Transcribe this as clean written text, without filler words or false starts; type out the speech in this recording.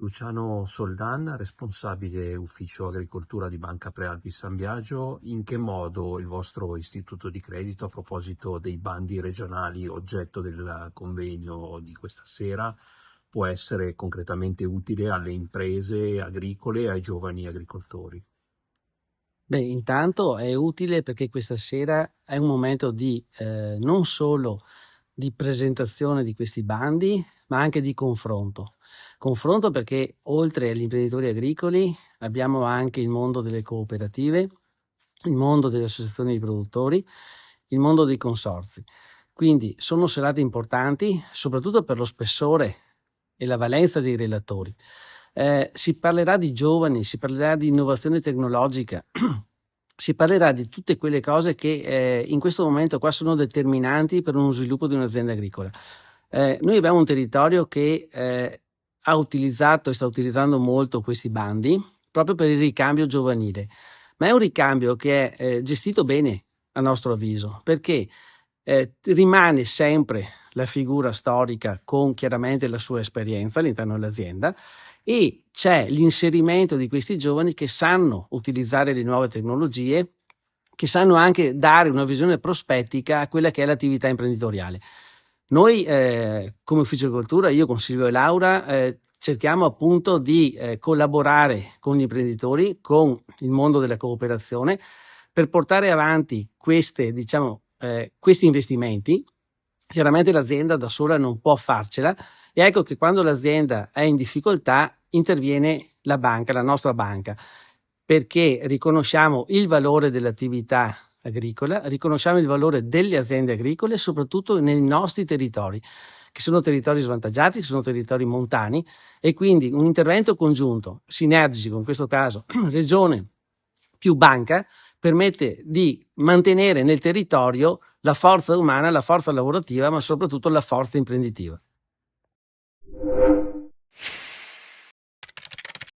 Luciano Soldan, responsabile ufficio agricoltura di Banca Prealpi San Biagio. In che modo il vostro istituto di credito, a proposito dei bandi regionali oggetto del convegno di questa sera, può essere concretamente utile alle imprese agricole e ai giovani agricoltori? Beh, intanto è utile perché questa sera è un momento di non solo di presentazione di questi bandi, ma anche di confronto. Confronto perché oltre agli imprenditori agricoli abbiamo anche il mondo delle cooperative, il mondo delle associazioni di produttori, il mondo dei consorzi. Quindi sono serate importanti, soprattutto per lo spessore e la valenza dei relatori. Si parlerà di giovani, si parlerà di innovazione tecnologica, si parlerà di tutte quelle cose che in questo momento qua sono determinanti per uno sviluppo di un'azienda agricola. Noi abbiamo un territorio che ha utilizzato e sta utilizzando molto questi bandi proprio per il ricambio giovanile, ma è un ricambio che è gestito bene a nostro avviso, perché rimane sempre la figura storica con chiaramente la sua esperienza all'interno dell'azienda e c'è l'inserimento di questi giovani che sanno utilizzare le nuove tecnologie, che sanno anche dare una visione prospettica a quella che è l'attività imprenditoriale. Noi come Ufficio Agricoltura, io con Silvio e Laura, cerchiamo appunto di collaborare con gli imprenditori, con il mondo della cooperazione, per portare avanti questi investimenti. Chiaramente l'azienda da sola non può farcela e ecco che quando l'azienda è in difficoltà interviene la banca, la nostra banca, perché riconosciamo il valore dell'attività agricola, riconosciamo il valore delle aziende agricole, soprattutto nei nostri territori, che sono territori svantaggiati, che sono territori montani, e quindi un intervento congiunto, sinergico, in questo caso regione più banca, permette di mantenere nel territorio la forza umana, la forza lavorativa, ma soprattutto la forza imprenditiva.